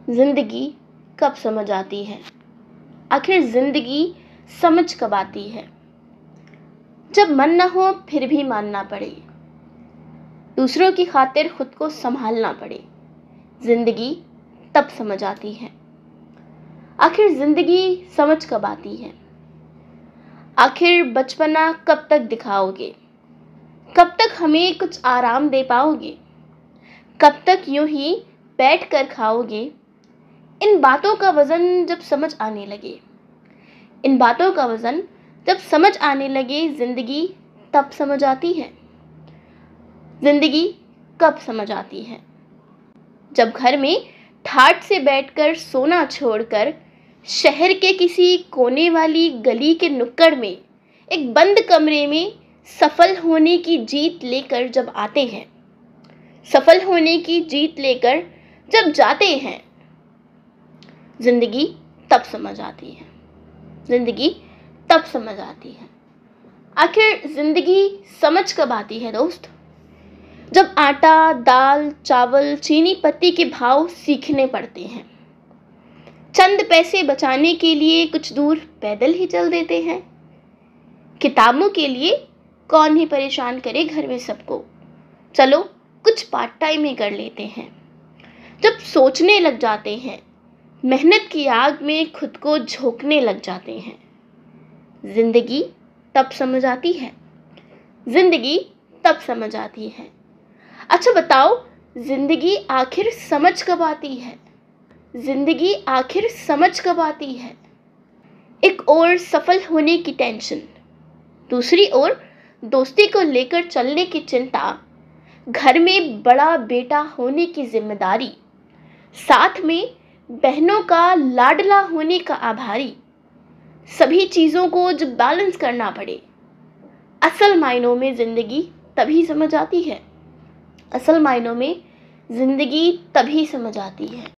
जिंदगी कब समझ आती है? आखिर जिंदगी समझ कब आती है? जब मन न हो फिर भी मानना पड़े, दूसरों की खातिर खुद को संभालना पड़े, जिंदगी तब समझ आती है। आखिर जिंदगी समझ कब आती है? आखिर बचपना कब तक दिखाओगे? कब तक हमें कुछ आराम दे पाओगे? कब तक यूं ही बैठ कर खाओगे? इन बातों का वजन जब समझ आने लगे, इन बातों का वजन जब समझ आने लगे, जिंदगी तब समझ आती है। जिंदगी कब समझ आती है? जब घर में ठाठ से बैठकर सोना छोड़कर शहर के किसी कोने वाली गली के नुक्कड़ में एक बंद कमरे में सफल होने की जीत लेकर जब आते हैं, सफल होने की जीत लेकर जब जाते हैं, जिंदगी तब समझ आती है। जिंदगी तब समझ आती है। आखिर जिंदगी समझ कब आती है दोस्त? जब आटा, दाल, चावल, चीनी पत्ती के भाव सीखने पड़ते हैं, चंद पैसे बचाने के लिए कुछ दूर पैदल ही चल देते हैं, किताबों के लिए कौन ही परेशान करे घर में सबको, चलो कुछ पार्ट टाइम ही कर लेते हैं। जब सोचने लग जाते हैं, मेहनत की आग में खुद को झोंकने लग जाते हैं, जिंदगी तब समझ आती है। जिंदगी तब समझ आती है। अच्छा बताओ, जिंदगी आखिर समझ कब आती है? जिंदगी आखिर समझ कब आती है? एक ओर सफल होने की टेंशन, दूसरी ओर दोस्ती को लेकर चलने की चिंता, घर में बड़ा बेटा होने की जिम्मेदारी, साथ में बहनों का लाडला होने का आभारी, सभी चीज़ों को जब बैलेंस करना पड़े, असल मायनों में ज़िंदगी तभी समझ आती है। असल मायनों में ज़िंदगी तभी समझ आती है।